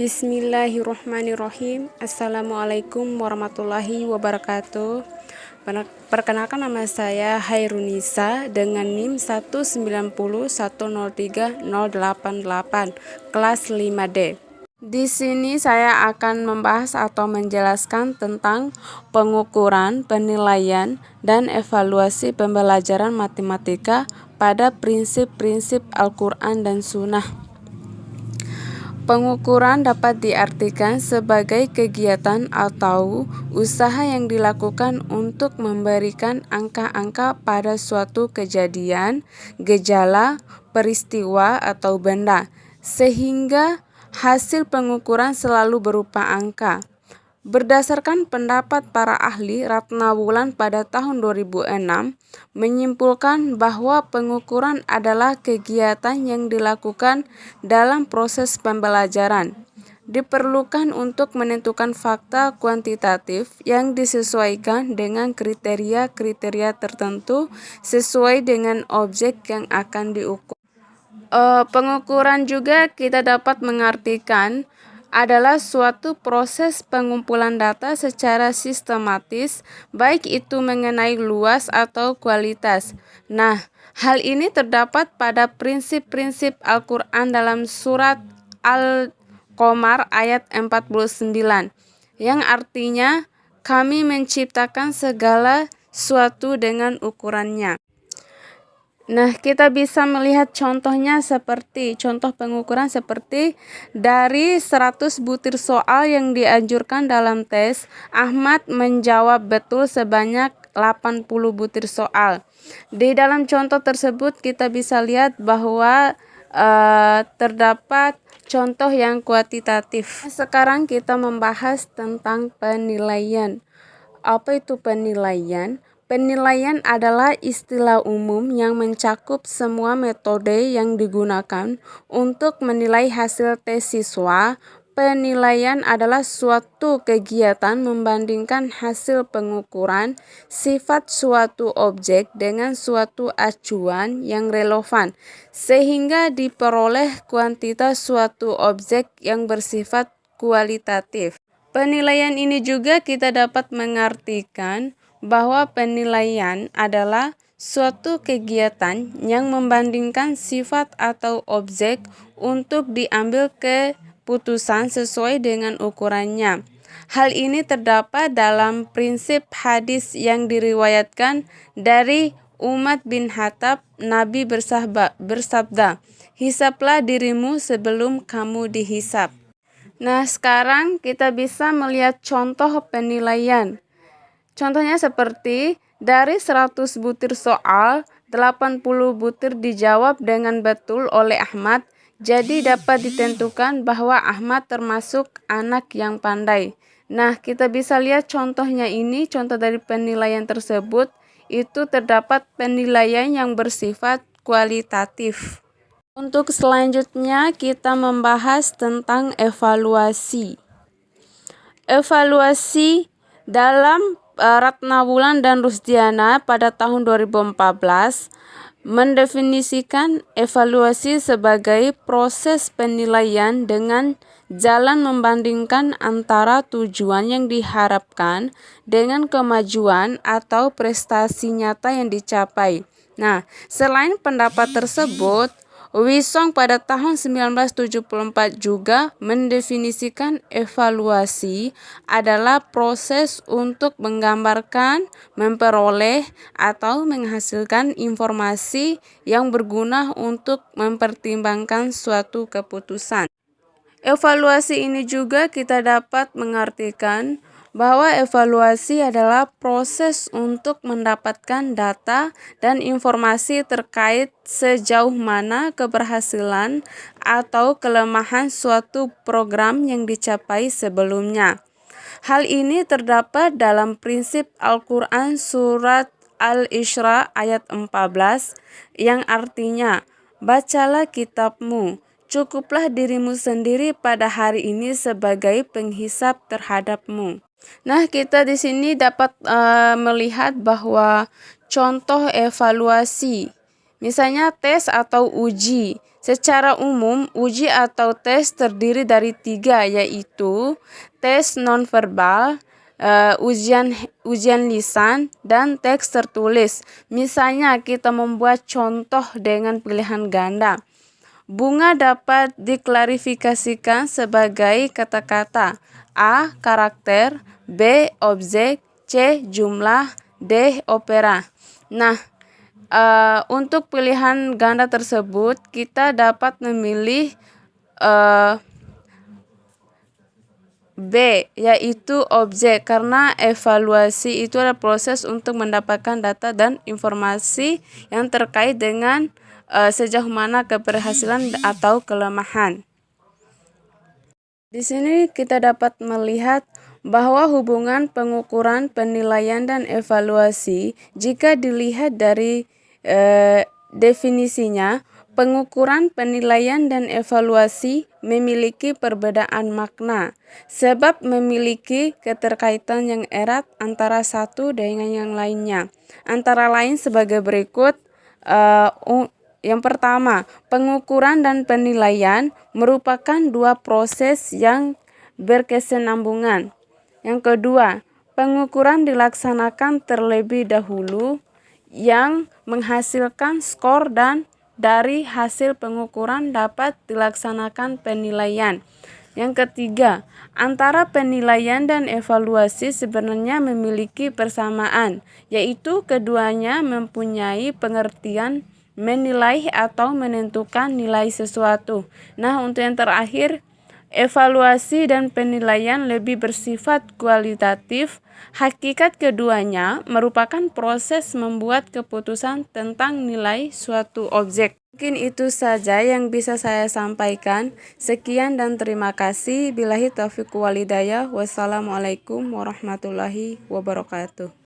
Bismillahirrohmanirrohim. Assalamualaikum warahmatullahi wabarakatuh. Perkenalkan, nama saya Hairunisa dengan NIM 190103088 kelas 5D. Di sini saya akan membahas atau menjelaskan tentang pengukuran, penilaian, dan evaluasi pembelajaran matematika pada prinsip-prinsip Al-Quran dan Sunnah. Pengukuran dapat diartikan sebagai kegiatan atau usaha yang dilakukan untuk memberikan angka-angka pada suatu kejadian, gejala, peristiwa, atau benda, sehingga hasil pengukuran selalu berupa angka. Berdasarkan pendapat para ahli, Ratnawulan pada tahun 2006 menyimpulkan bahwa pengukuran adalah kegiatan yang dilakukan dalam proses pembelajaran. Diperlukan untuk menentukan fakta kuantitatif yang disesuaikan dengan kriteria-kriteria tertentu sesuai dengan objek yang akan diukur. Pengukuran juga kita dapat mengartikan adalah suatu proses pengumpulan data secara sistematis, baik itu mengenai luas atau kualitas. Nah, hal ini terdapat pada prinsip-prinsip Al-Quran dalam surat Al-Qamar ayat 49, yang artinya kami menciptakan segala sesuatu dengan ukurannya. Nah, kita bisa melihat contoh pengukuran seperti dari 100 butir soal yang dianjurkan dalam tes, Ahmad menjawab betul sebanyak 80 butir soal. Di dalam contoh tersebut kita bisa lihat bahwa terdapat contoh yang kuantitatif. Sekarang kita membahas tentang penilaian. Apa itu penilaian? Penilaian adalah istilah umum yang mencakup semua metode yang digunakan untuk menilai hasil tes siswa. Penilaian adalah suatu kegiatan membandingkan hasil pengukuran sifat suatu objek dengan suatu acuan yang relevan, sehingga diperoleh kuantitas suatu objek yang bersifat kualitatif. Penilaian ini juga kita dapat mengartikan bahwa penilaian adalah suatu kegiatan yang membandingkan sifat atau objek untuk diambil keputusan sesuai dengan ukurannya. Hal ini terdapat dalam prinsip hadis yang diriwayatkan dari Umar bin Khattab. Nabi bersabda, "Hisaplah dirimu sebelum kamu dihisap." Nah, sekarang kita bisa melihat contoh penilaian. Contohnya seperti dari 100 butir soal, 80 butir dijawab dengan betul oleh Ahmad, jadi dapat ditentukan bahwa Ahmad termasuk anak yang pandai. Nah, kita bisa lihat contohnya ini, contoh dari penilaian tersebut, itu terdapat penilaian yang bersifat kualitatif. Untuk selanjutnya kita membahas tentang evaluasi. Evaluasi dalam Ratnawulan dan Rusdiana pada tahun 2014 mendefinisikan evaluasi sebagai proses penilaian dengan jalan membandingkan antara tujuan yang diharapkan dengan kemajuan atau prestasi nyata yang dicapai. Nah, selain pendapat tersebut, Wisong pada tahun 1974 juga mendefinisikan evaluasi adalah proses untuk menggambarkan, memperoleh, atau menghasilkan informasi yang berguna untuk mempertimbangkan suatu keputusan. Evaluasi ini juga kita dapat mengartikan bahwa evaluasi adalah proses untuk mendapatkan data dan informasi terkait sejauh mana keberhasilan atau kelemahan suatu program yang dicapai sebelumnya. Hal ini terdapat dalam prinsip Al-Quran surat Al-Isra ayat 14 yang artinya, "Bacalah kitabmu, cukuplah dirimu sendiri pada hari ini sebagai penghisap terhadapmu." Nah, kita di sini dapat melihat bahwa contoh evaluasi Misalnya tes atau uji. Secara umum, uji atau tes terdiri dari 3, yaitu tes nonverbal, ujian lisan, dan teks tertulis. Misalnya kita membuat contoh dengan pilihan ganda. Bunga dapat diklarifikasikan sebagai kata-kata: A. Karakter, B. Objek, C. Jumlah, D. Opera. Nah, untuk pilihan ganda tersebut kita dapat memilih B, yaitu objek, karena evaluasi itu adalah proses untuk mendapatkan data dan informasi yang terkait dengan sejauh mana keberhasilan atau kelemahan. Di sini kita dapat melihat bahwa hubungan pengukuran, penilaian, dan evaluasi jika dilihat dari definisinya, pengukuran, penilaian, dan evaluasi memiliki perbedaan makna sebab memiliki keterkaitan yang erat antara satu dengan yang lainnya. Antara lain sebagai berikut. Yang pertama, pengukuran dan penilaian merupakan dua proses yang berkesinambungan. Yang kedua, pengukuran dilaksanakan terlebih dahulu yang menghasilkan skor, dan dari hasil pengukuran dapat dilaksanakan penilaian. Yang ketiga, antara penilaian dan evaluasi sebenarnya memiliki persamaan, yaitu keduanya mempunyai pengertian menilai atau menentukan nilai sesuatu. Nah, untuk yang terakhir, evaluasi dan penilaian lebih bersifat kualitatif. Hakikat keduanya merupakan proses membuat keputusan tentang nilai suatu objek. Mungkin itu saja yang bisa saya sampaikan. Sekian dan terima kasih. Billahi taufiq wal hidayah. Wassalamualaikum warahmatullahi wabarakatuh.